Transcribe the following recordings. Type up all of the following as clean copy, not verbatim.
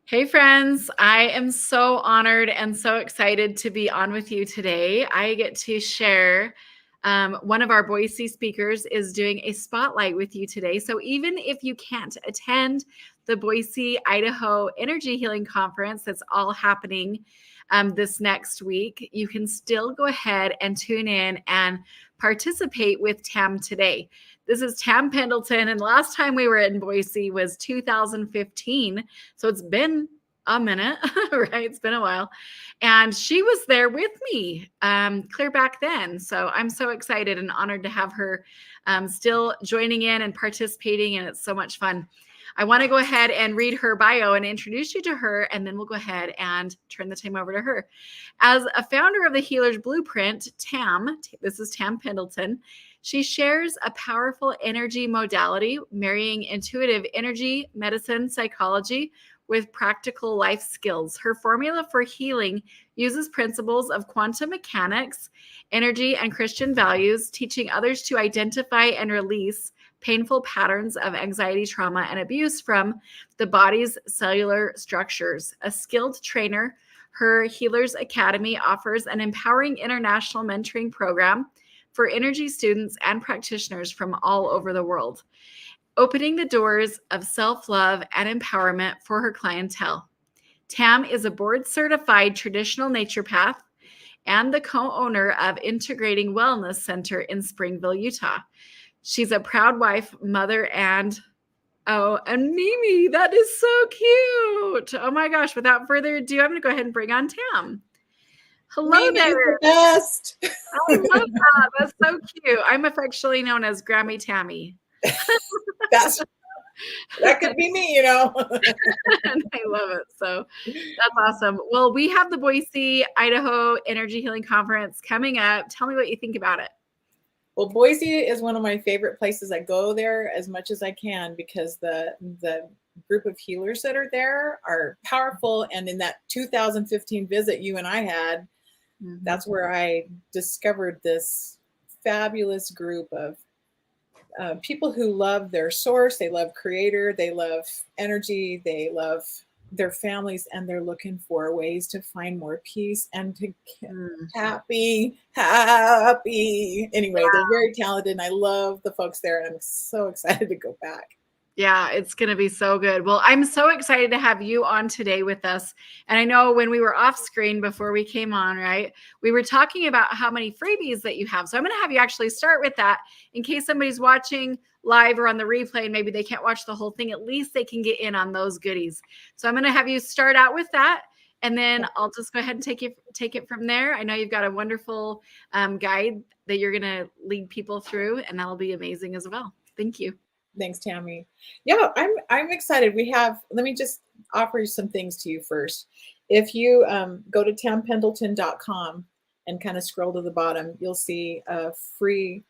Hey friends, I am so honored and so excited to be on with you today. I get to share one of our Boise speakers is doing a spotlight with you today. So even if you can't attend the Boise, Idaho Energy Healing Conference that's all happening this next week, you can still go ahead and tune in and participate with Tam today. This is Tam Pendleton, and the last time we were in Boise was 2015. So it's been a minute, right? It's been a while. And she was there with me clear back then. So I'm so excited and honored to have her still joining in and participating. And it's so much fun. I want to go ahead and read her bio and introduce you to her, and then we'll go ahead and turn the time over to her. As a founder of the Healer's Blueprint, this is Tam Pendleton, she shares a powerful energy modality, marrying intuitive energy, medicine, psychology with practical life skills. Her formula for healing uses principles of quantum mechanics, energy, and Christian values, teaching others to identify and release painful patterns of anxiety, trauma, and abuse from the body's cellular structures. A skilled trainer, her Healers Academy offers an empowering international mentoring program for energy students and practitioners from all over the world, opening the doors of self-love and empowerment for her clientele. Tam is a board-certified traditional naturopath and the co-owner of Integrating Wellness Center in Springville, Utah. She's a proud wife, mother, and Mimi, that is so cute. Oh my gosh, without further ado, I'm going to go ahead and bring on Tam. Hello Mimi there. is the best. I love that. That's so cute. I'm affectionately known as Grammy Tammy. That could be me, And I love it. So that's awesome. Well, we have the Boise, Idaho Energy Healing Conference coming up. Tell me what you think about it. Well, Boise is one of my favorite places. I go there as much as I can because the group of healers that are there are powerful. And in that 2015 visit you and I had, that's where I discovered this fabulous group of people who love their source, they love creator, they love energy, they love their families, and they're looking for ways to find more peace and to get happy. Anyway, they're very talented, and I love the folks there, and I'm so excited to go back. Yeah, it's going to be so good. Well, I'm so excited to have you on today with us. And I know when we were off screen before we came on, right, we were talking about how many freebies that you have. So I'm going to have you actually start with that in case somebody's watching live or on the replay and maybe they can't watch the whole thing. At least they can get in on those goodies. So I'm going to have you start out with that. And then I'll just go ahead and take it from there. I know you've got a wonderful guide that you're going to lead people through, and that'll be amazing as well. Thank you. Thanks, Tammy. Yeah, I'm excited. Let me just offer you some things to you first. If you go to tampendleton.com and kind of scroll to the bottom, you'll see a free,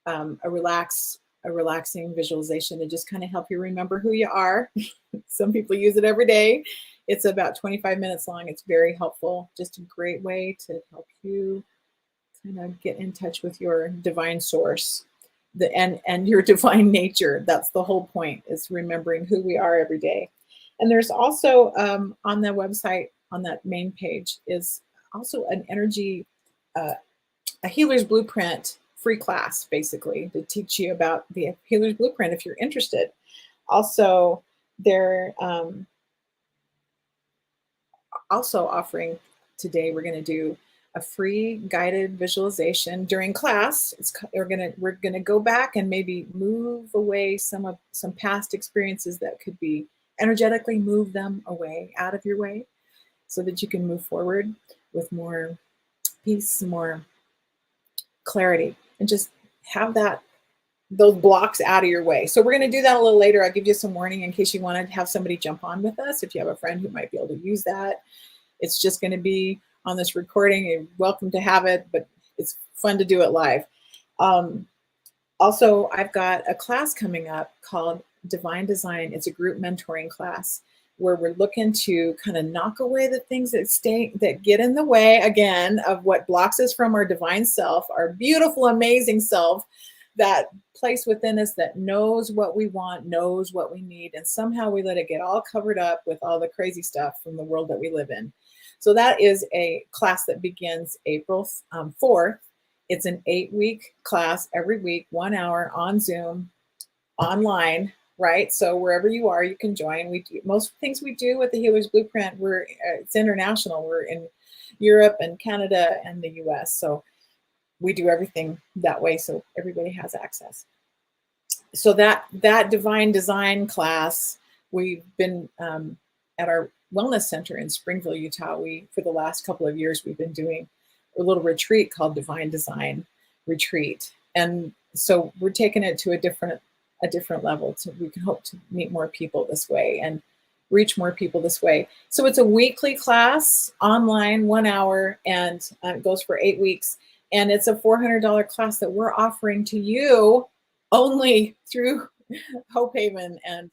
a relaxing visualization to just kind of help you remember who you are. Some people use it every day. It's about 25 minutes long. It's very helpful. Just a great way to help you kind of get in touch with your divine source. And your divine nature. That's the whole point, is remembering who we are every day. And there's also on the website, on that main page, is also an energy, a Healer's Blueprint free class, basically, to teach you about the Healer's Blueprint if you're interested. Also, they're also offering today, we're going to do a free guided visualization during class. We're gonna go back and maybe move away some past experiences that could be energetically, move them away, out of your way, so that you can move forward with more peace, more clarity, and just have those blocks out of your way. So we're going to do that a little later. I'll give you some warning in case you want to have somebody jump on with us. If you have a friend who might be able to use that, it's just going to be on this recording. You're welcome to have it, but it's fun to do it live. Also, I've got a class coming up called Divine Design. It's a group mentoring class where we're looking to kind of knock away the things that get in the way, again, of what blocks us from our divine self, our beautiful, amazing self that place within us that knows what we want, knows what we need, and somehow we let it get all covered up with all the crazy stuff from the world that we live in. So that is a class that begins April 4th. It's an 8-week class every week, 1 hour on Zoom, online, right? So wherever you are, you can join. We do most things we do with the Healer's Blueprint. It's international. We're in Europe and Canada and the US. So we do everything that way so everybody has access. So that divine design class, we've been at our wellness center in Springville, Utah. For the last couple of years, we've been doing a little retreat called Divine Design Retreat. And so we're taking it to a different level, so we can hope to meet more people this way and reach more people this way. So it's a weekly class online, 1 hour, and it goes for 8 weeks. And it's a $400 class that we're offering to you only through Hope Haven and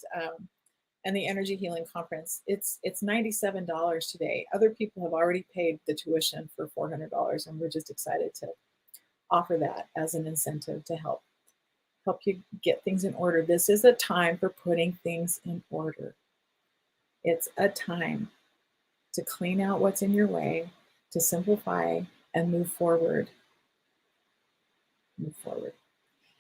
the Energy Healing Conference. It's $97 today. Other people have already paid the tuition for $400, and we're just excited to offer that as an incentive to help you get things in order. This is a time for putting things in order. It's a time to clean out what's in your way, to simplify and move forward.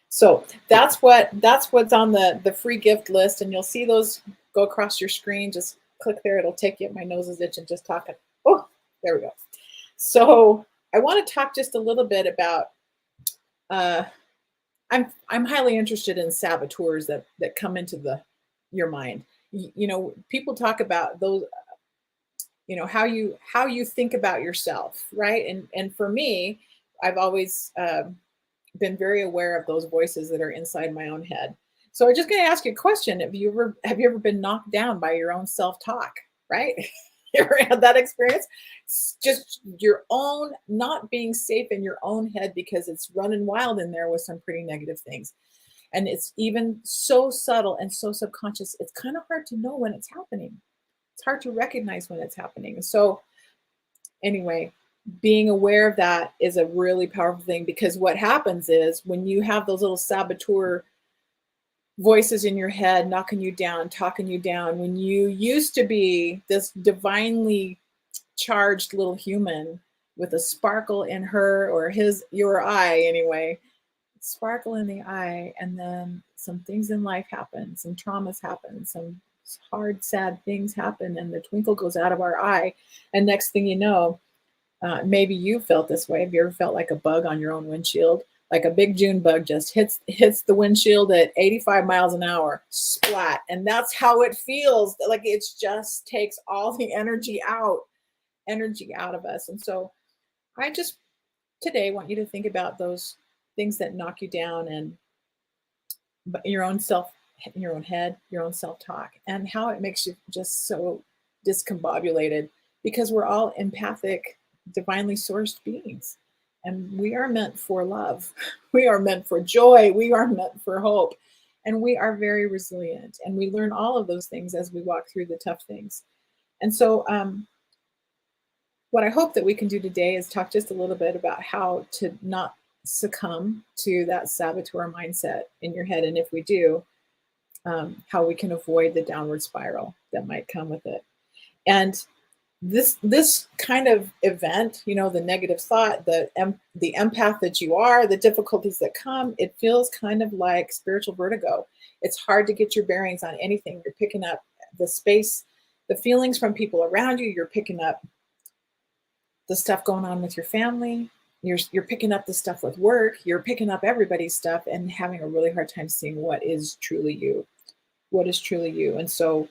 So that's what's on the free gift list, and you'll see those go across your screen. Just click there, it'll take you. My nose is itching just talking. Oh, there we go. So I want to talk just a little bit about I'm highly interested in saboteurs that come into your mind. You know, people talk about those, you know, how you think about yourself, right? And for me, I've always been very aware of those voices that are inside my own head. So I'm just going to ask you a question. Have you ever been knocked down by your own self-talk, right? You ever had that experience? It's just your own not being safe in your own head because it's running wild in there with some pretty negative things. And it's even so subtle and so subconscious, it's kind of hard to know when it's happening. It's hard to recognize when it's happening. So anyway, being aware of that is a really powerful thing, because what happens is when you have those little saboteur voices in your head knocking you down, talking you down, when you used to be this divinely charged little human with a sparkle in her or your eye anyway, sparkle in the eye, and then some things in life happen, some traumas happen, some hard, sad things happen, and the twinkle goes out of our eye, and next thing you know, maybe you felt this way. Have you ever felt like a bug on your own windshield? Like a big June bug just hits the windshield at 85 miles an hour, splat. And that's how it feels. Like it just takes all the energy out of us. And so I just today want you to think about those things that knock you down, and your own head, your own self-talk, and how it makes you just so discombobulated, because we're all empathic, divinely sourced beings. And we are meant for love. We are meant for joy. We are meant for hope. And we are very resilient. And we learn all of those things as we walk through the tough things. And so what I hope that we can do today is talk just a little bit about how to not succumb to that saboteur mindset in your head. And if we do, how we can avoid the downward spiral that might come with it. And this kind of event, you know, the negative thought, the empath that you are, the difficulties that come, it feels kind of like spiritual vertigo. It's hard to get your bearings on anything. You're picking up the space, the feelings from people around you. You're picking up the stuff going on with your family. You're picking up the stuff with work. You're picking up everybody's stuff and having a really hard time seeing what is truly you. What is truly you. And so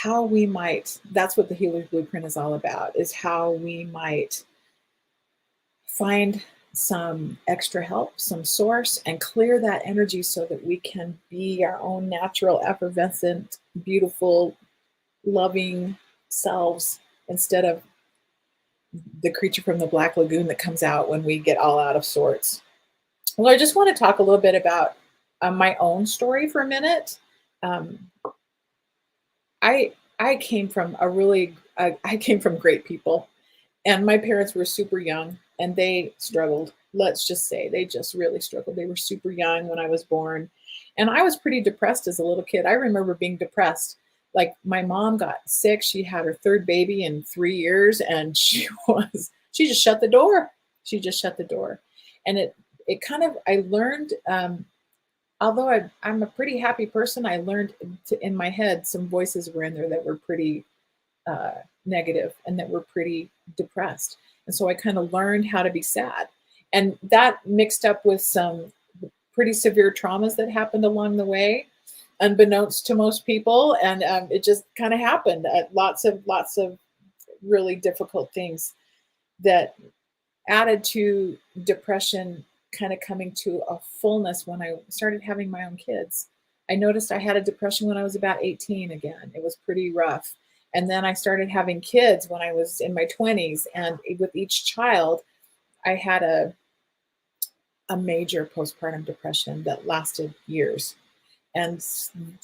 how we might, that's what the Healer's Blueprint is all about, is how we might find some extra help, some source, and clear that energy so that we can be our own natural, effervescent, beautiful, loving selves, instead of the creature from the Black Lagoon that comes out when we get all out of sorts. Well, I just want to talk a little bit about my own story for a minute. I came from I came from great people, and my parents were super young and they struggled. let's just say they just really struggled. They were super young when I was born. And I was pretty depressed as a little kid. I remember being depressed. Like my mom got sick. She had her third baby in 3 years, and she just shut the door. She just shut the door. And it kind of, I learned, although I'm a pretty happy person, I learned in my head, some voices were in there that were pretty negative and that were pretty depressed. And so I kind of learned how to be sad. And that mixed up with some pretty severe traumas that happened along the way, unbeknownst to most people. And it just kind of happened. Lots of really difficult things that added to depression kind of coming to a fullness when I started having my own kids. I noticed I had a depression when I was about 18 again. It was pretty rough. And then I started having kids when I was in my 20s. And with each child, I had a major postpartum depression that lasted years. And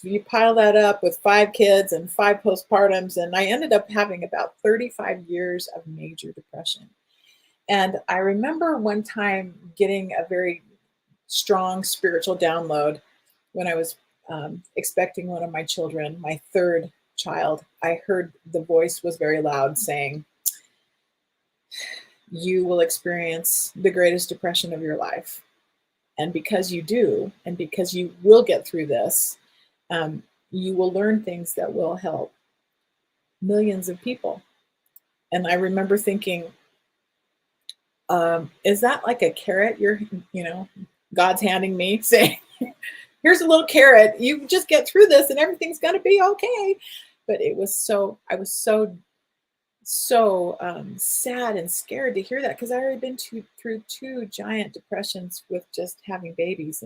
you pile that up with 5 kids and 5 postpartums, and I ended up having about 35 years of major depression. And I remember one time getting a very strong spiritual download when I was expecting one of my children, my third child. I heard the voice was very loud saying, "You will experience the greatest depression of your life. And because you do, and because you will get through this, you will learn things that will help millions of people." And I remember thinking, is that like a carrot God's handing me saying, here's a little carrot, you just get through this and everything's going to be okay. But I was so sad and scared to hear that, because I already been through 2 giant depressions with just having babies.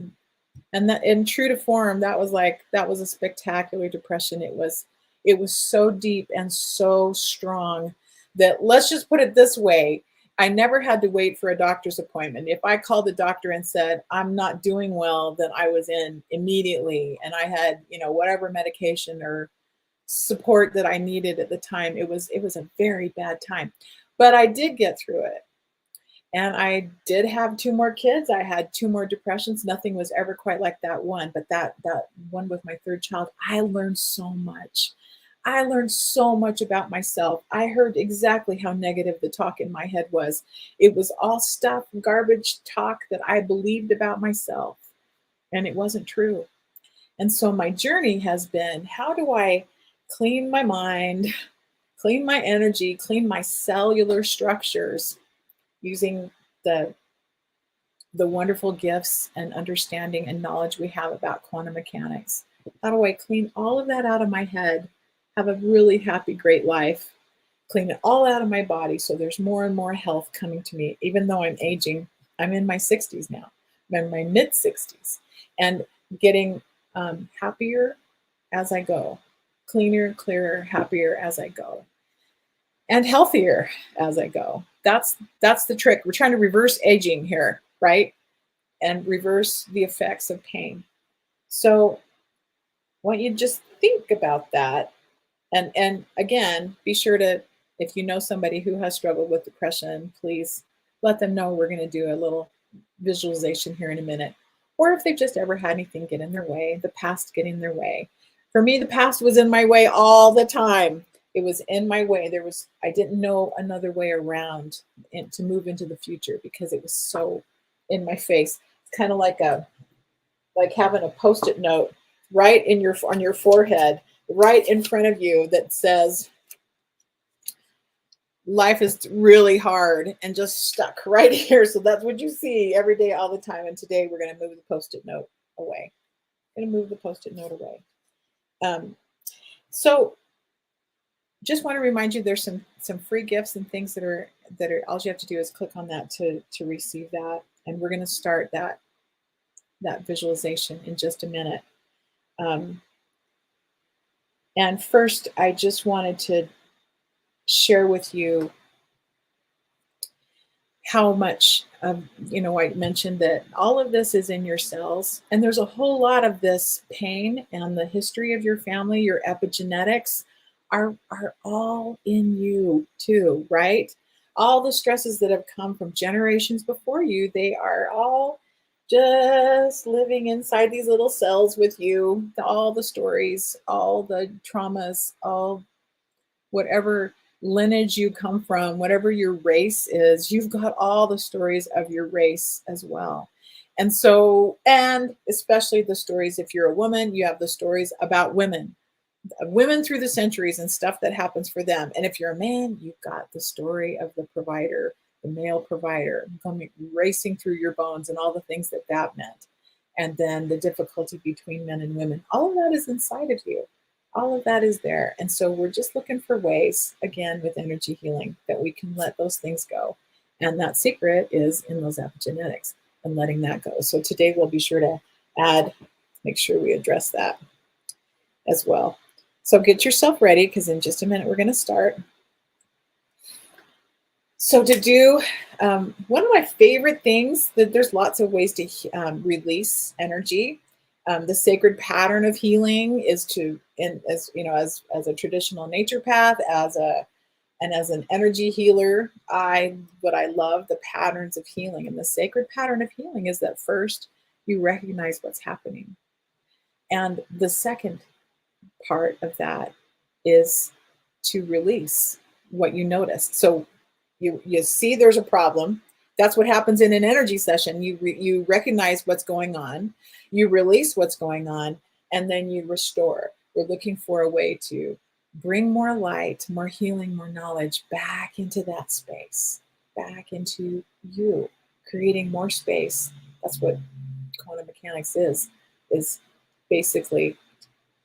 And that, in true to form, that was a spectacular depression. It was so deep and so strong that, let's just put it this way, I never had to wait for a doctor's appointment. If I called the doctor and said, I'm not doing well, then I was in immediately. And I had, whatever medication or support that I needed at the time. It was a very bad time, but I did get through it. And I did have 2 more kids. I had 2 more depressions. Nothing was ever quite like that one, but that one with my third child, I learned so much. I learned so much about myself. I heard exactly how negative the talk in my head was. It was all stuff, garbage talk that I believed about myself, and it wasn't true. And so my journey has been, how do I clean my mind, clean my energy, clean my cellular structures using the wonderful gifts and understanding and knowledge we have about quantum mechanics? How do I clean all of that out of my head, have a really happy, great life, clean it all out of my body so there's more and more health coming to me, even though I'm aging. I'm in my 60s now. I'm in my mid 60s, and getting happier as I go, cleaner, clearer, happier as I go, and healthier as I go. That's the trick. We're trying to reverse aging here, right? And reverse the effects of pain. So I want you to just think about that. And again, be sure to, if you know somebody who has struggled with depression, please let them know. We're going to do a little visualization here in a minute. Or if they've just ever had anything get in their way, the past get in their way. For me, the past was in my way all the time. It was in my way. I didn't know another way around and to move into the future because it was so in my face. It's kind of like having a Post-it note right on your forehead, right in front of you, that says, life is really hard, and just stuck right here. So that's what you see every day, all the time. And today we're going to move the Post-it note away. So just want to remind you, there's some free gifts and things that are all you have to do is click on that to receive that. And we're going to start that visualization in just a minute. And first, I just wanted to share with you how much, I mentioned that all of this is in your cells, and there's a whole lot of this pain and the history of your family, your epigenetics are all in you too, right? all the stresses that have come from generations before you, they are all just living inside these little cells with you. All the stories, all the traumas, all whatever lineage you come from, whatever your race is, you've got all the stories of your race as well. And so, and especially the stories, if you're a woman, you have the stories about women through the centuries and stuff that happens for them. And if you're a man, you've got the story of the provider, the male provider, coming racing through your bones and all the things that that meant. And then the difficulty between men and women. All of that is inside of you. All of that is there. And so we're just looking for ways, again, with energy healing, that we can let those things go. And that secret is in those epigenetics and letting that go. So today we'll be sure to make sure we address that as well. So get yourself ready, because in just a minute we're going to start. So to do one of my favorite things, that there's lots of ways to release energy. The sacred pattern of healing is to, as you know, as a traditional naturopath, as an energy healer, what I love the patterns of healing. And the sacred pattern of healing is that first you recognize what's happening, and the second part of that is to release what you notice. So you see there's a problem. That's what happens in an energy session. You recognize what's going on, you release what's going on, and then you restore. We're looking for a way to bring more light, more healing, more knowledge back into that space, back into you, creating more space. That's what quantum mechanics is basically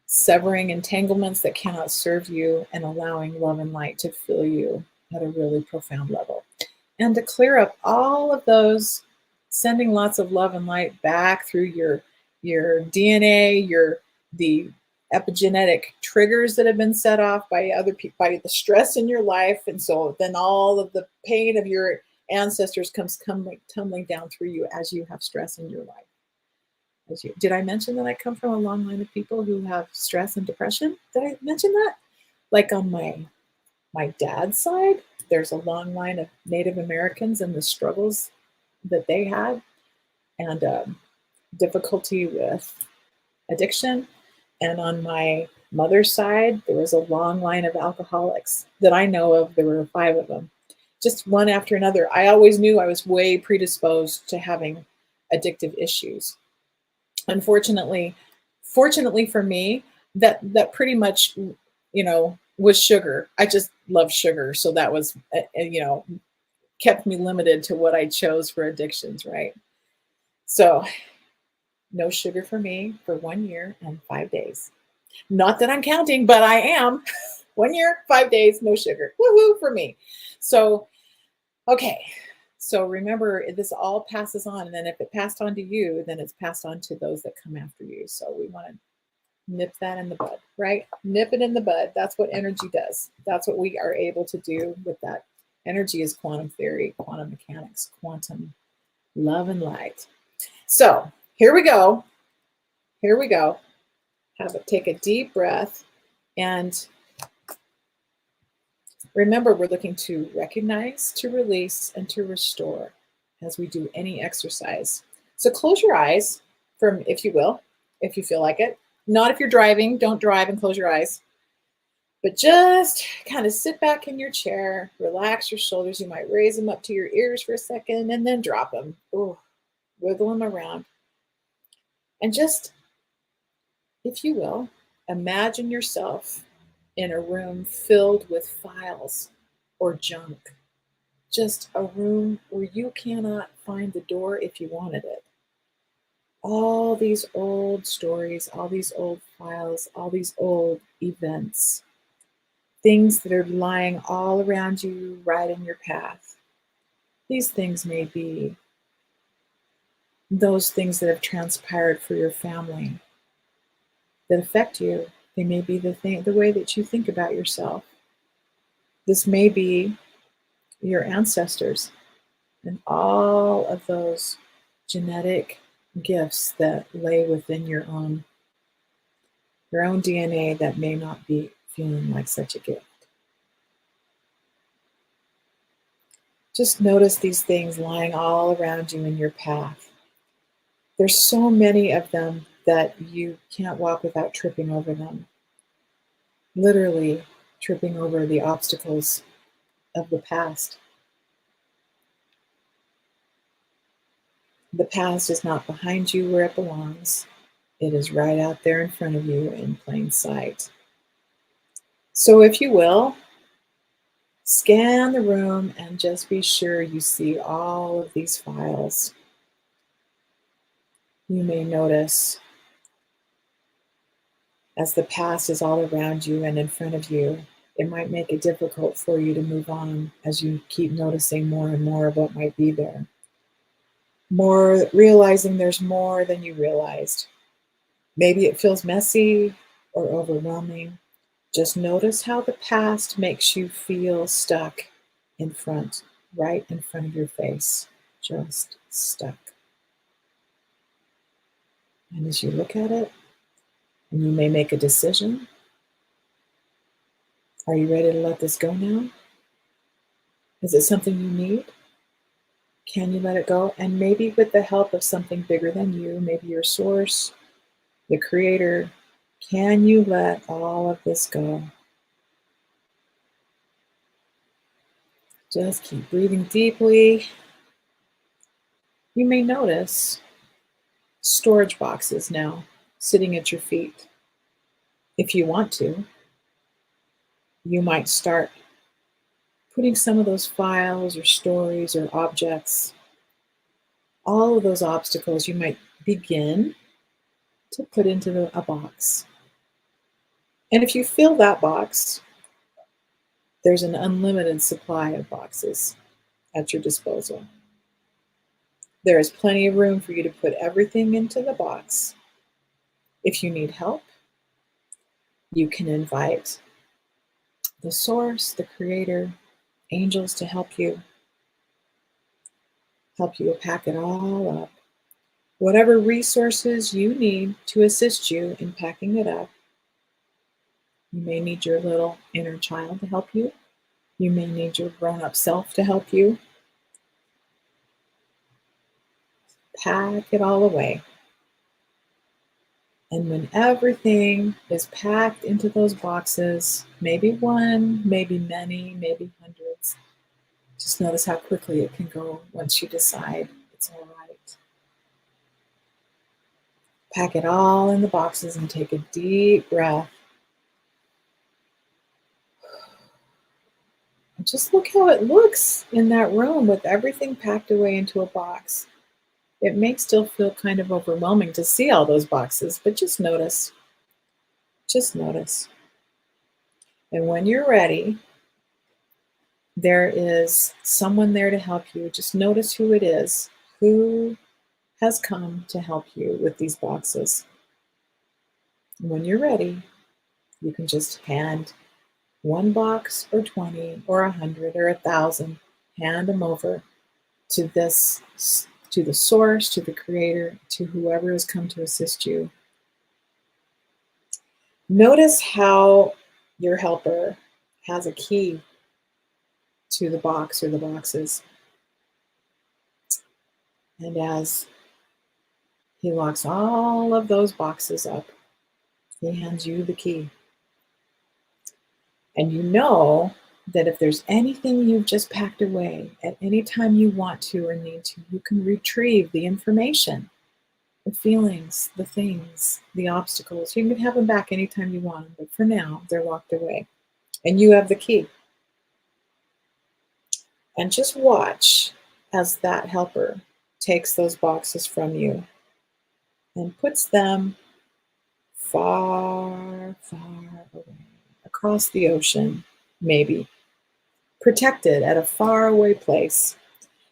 severing entanglements that cannot serve you and allowing love and light to fill you at a really profound level. And to clear up all of those, sending lots of love and light back through your DNA, the epigenetic triggers that have been set off by other people, by the stress in your life. And so then all of the pain of your ancestors comes tumbling down through you as you have stress in your life. Did I mention that I come from a long line of people who have stress and depression? Did I mention that? Like on my dad's side, there's a long line of Native Americans and the struggles that they had, and difficulty with addiction. And on my mother's side, there was a long line of alcoholics that I know of. There were 5 of them, just one after another. I always knew I was way predisposed to having addictive issues. Unfortunately, fortunately for me, that pretty much, was sugar. I just love sugar. So that was, kept me limited to what I chose for addictions, right? So no sugar for me for 1 year and 5 days. Not that I'm counting, but I am. 1 year, 5 days, no sugar. Woohoo for me. So, okay. So remember, this all passes on. And then if it passed on to you, then it's passed on to those that come after you. So we want to nip that in the bud, right? Nip it in the bud. That's what energy does. That's what we are able to do with that. Energy is quantum theory, quantum mechanics, quantum love and light. So here we go. Here we go. Take a deep breath, and remember, we're looking to recognize, to release, and to restore as we do any exercise. So close your eyes, if you will, if you feel like it. Not if you're driving. Don't drive and close your eyes. But just kind of sit back in your chair, relax your shoulders. You might raise them up to your ears for a second and then drop them. Ooh, wiggle them around. And just, if you will, imagine yourself in a room filled with files or junk. Just a room where you cannot find the door if you wanted it. All these old stories, all these old files, all these old events, things that are lying all around you, right in your path. These things may be those things that have transpired for your family that affect you. They may be the way that you think about yourself. This may be your ancestors and all of those genetic gifts that lay within your own DNA that may not be feeling like such a gift. Just notice these things lying all around you in your path. There's so many of them that you can't walk without tripping over them. Literally tripping over the obstacles of the past. The past is not behind you where it belongs. It is right out there in front of you in plain sight. So if you will, scan the room and just be sure you see all of these files. You may notice as the past is all around you and in front of you, it might make it difficult for you to move on as you keep noticing more and more of what might be there. More realizing there's more than you realized. Maybe it feels messy or overwhelming. Just notice how the past makes you feel stuck in front, right in front of your face, just stuck. And as you look at it, and you may make a decision, are you ready to let this go now? Is it something you need? Can you let it go? And maybe with the help of something bigger than you, maybe your source, the creator, can you let all of this go? Just keep breathing deeply. You may notice storage boxes now sitting at your feet. If you want to, you might start putting some of those files or stories or objects, all of those obstacles, you might begin to put into a box. And if you fill that box, there's an unlimited supply of boxes at your disposal. There is plenty of room for you to put everything into the box. If you need help, you can invite the source, the creator, angels to help you pack it all up. Whatever resources you need to assist you in packing it up. You may need your little inner child to help you. You may need your grown-up self to help you. Pack it all away. And when everything is packed into those boxes, maybe one, maybe many, maybe hundreds, just notice how quickly it can go once you decide it's all right. Pack it all in the boxes and take a deep breath. And just look how it looks in that room with everything packed away into a box. It may still feel kind of overwhelming to see all those boxes, but just notice. Just notice. And when you're ready, there is someone there to help you. Just notice who it is, who has come to help you with these boxes. And when you're ready, you can just hand one box or 20 or 100 or 1,000, hand them over to this, to the source, to the creator, to whoever has come to assist you. Notice how your helper has a key to the box or the boxes. And as he locks all of those boxes up, he hands you the key. And you know that if there's anything you've just packed away, at any time you want to or need to, you can retrieve the information, the feelings, the things, the obstacles. You can have them back anytime you want them, but for now, they're locked away. And you have the key. And just watch as that helper takes those boxes from you and puts them far, far away, across the ocean, maybe, protected at a faraway place,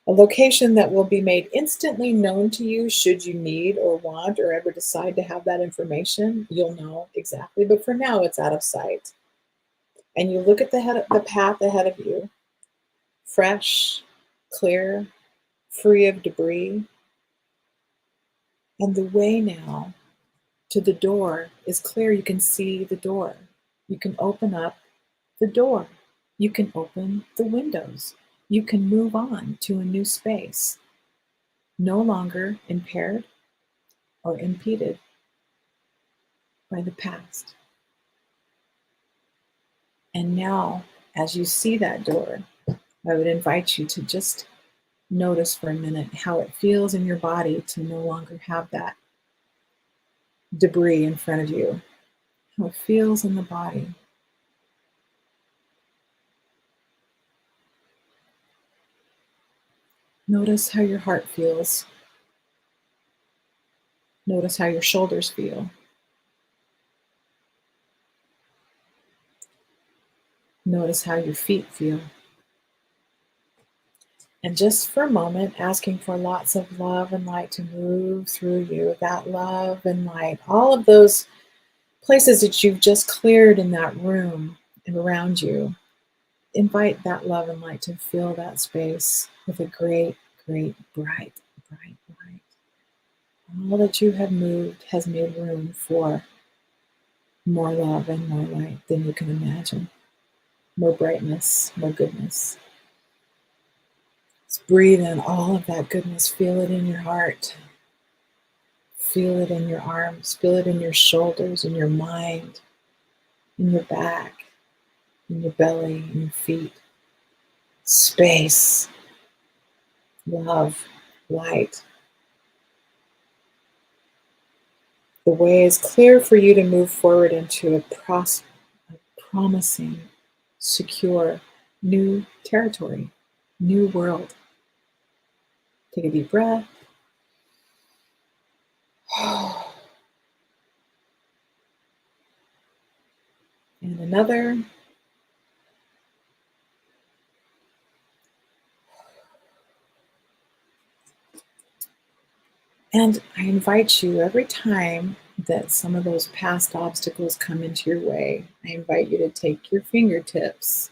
a location that will be made instantly known to you should you need or want or ever decide to have that information. You'll know exactly, but for now, it's out of sight. And you look at the path ahead of you, fresh, clear, free of debris. And the way now to the door is clear. You can see the door. You can open up the door. You can open the windows. you can move on to a new space, no longer impaired or impeded by the past. And now, as you see that door, I would invite you to just notice for a minute how it feels in your body to no longer have that debris in front of you, how it feels in the body. Notice how your heart feels. Notice how your shoulders feel. Notice how your feet feel. And just for a moment, asking for lots of love and light to move through you, that love and light, all of those places that you've just cleared in that room and around you. Invite that love and light to fill that space with a great, great, bright, bright light. All that you have moved has made room for more love and more light than you can imagine. More brightness, more goodness. Let's breathe in all of that goodness. Feel it in your heart. Feel it in your arms. Feel it in your shoulders, in your mind, in your back, in your belly, in your feet. Space, love, light. The way is clear for you to move forward into a promising, secure, new territory, new world. Take a deep breath. And another. And I invite you, every time that some of those past obstacles come into your way, I invite you to take your fingertips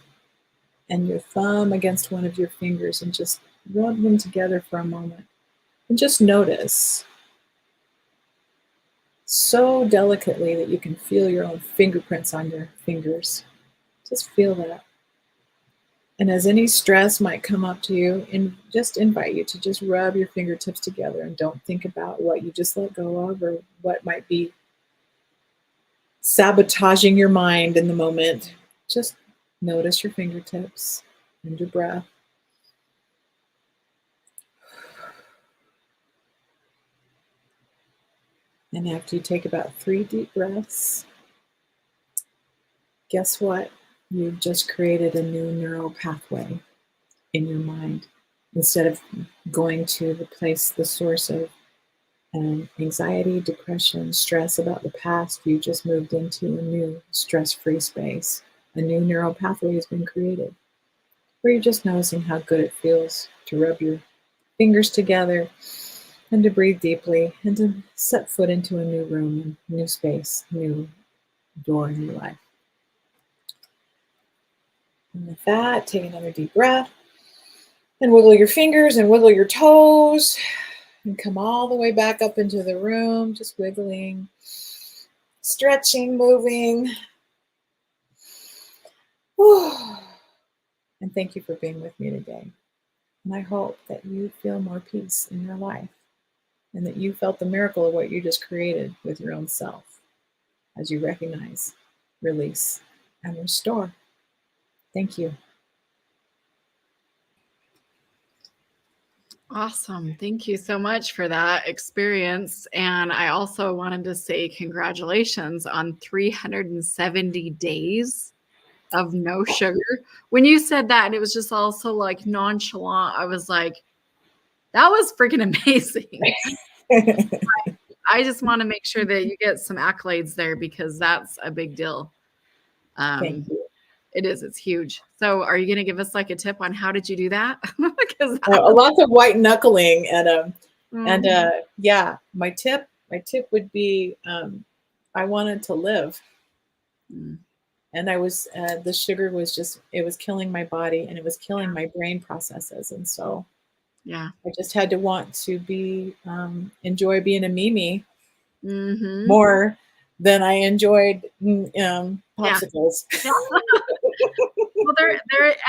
and your thumb against one of your fingers and just rub them together for a moment. And just notice so delicately that you can feel your own fingerprints on your fingers. Just feel that. And as any stress might come up to you, and just invite you to just rub your fingertips together and don't think about what you just let go of or what might be sabotaging your mind in the moment. Just notice your fingertips and your breath. And after you take about 3 deep breaths, guess what? You've just created a new neural pathway in your mind. Instead of going to the place, the source of anxiety, depression, stress about the past, you just moved into a new stress-free space. A new neural pathway has been created where you're just noticing how good it feels to rub your fingers together and to breathe deeply and to set foot into a new room, new space, new door in your life. And with that, take another deep breath and wiggle your fingers and wiggle your toes and come all the way back up into the room, just wiggling, stretching, moving. And thank you for being with me today. And I hope that you feel more peace in your life and that you felt the miracle of what you just created with your own self as you recognize, release, and restore. Thank you. Awesome. Thank you so much for that experience. And I also wanted to say congratulations on 370 days of no sugar. When you said that, and it was just also like nonchalant, I was like, that was freaking amazing. I just want to make sure that you get some accolades there because that's a big deal. Thank you. It is. It's huge. So are you going to give us like a tip on how did you do that? Because Lots of white knuckling yeah, my tip would be I wanted to live. And I was the sugar was just, it was killing my body and it was killing my brain processes. And so yeah, I just had to want to be enjoy being a Mimi more more than I enjoyed popsicles. Yeah. Well,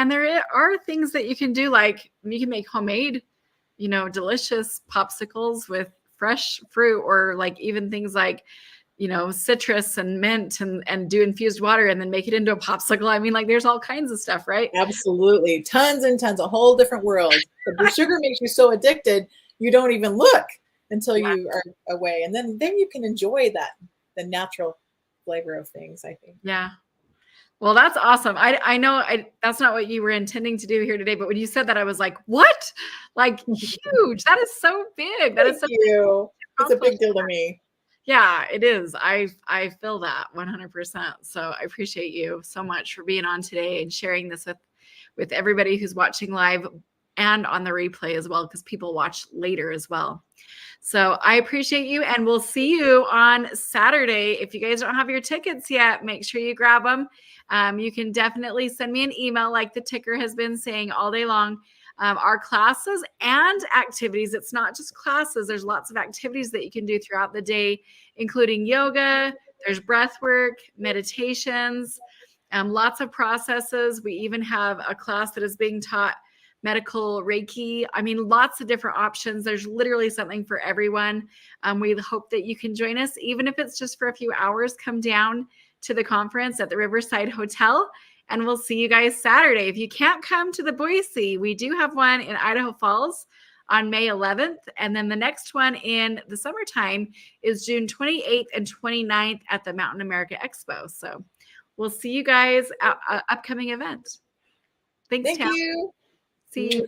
there are things that you can do, like you can make homemade, delicious popsicles with fresh fruit, or like even things like, citrus and mint and do infused water and then make it into a popsicle. I mean, like there's all kinds of stuff, right? Absolutely. Tons and tons, a whole different world. But the sugar makes you so addicted, you don't even look until Yeah. you are away. And then you can enjoy the natural flavor of things, I think. Yeah. Well, that's awesome. I know that's not what you were intending to do here today, but when you said that, I was like, what? Like huge. That is so big. That is Thank so you. It's a accomplished. big deal to me. Yeah, it is. I feel that 100%. So I appreciate you so much for being on today and sharing this with everybody who's watching live and on the replay as well, because people watch later as well. So I appreciate you, and we'll see you on Saturday. If you guys don't have your tickets yet, make sure you grab them. You can definitely send me an email, like the ticker has been saying all day long. Our classes and activities, it's not just classes. There's lots of activities that you can do throughout the day, including yoga. There's breath work, meditations, lots of processes. We even have a class that is being taught medical Reiki. I mean, lots of different options. There's literally something for everyone. We hope that you can join us, even if it's just for a few hours. Come down to the conference at the Riverside Hotel, and we'll see you guys Saturday. If you can't come to the Boise, we do have one in Idaho Falls on May 11th. And then the next one in the summertime is June 28th and 29th at the Mountain America Expo. So we'll see you guys at upcoming event. Thanks, Thank Tam. you. See you.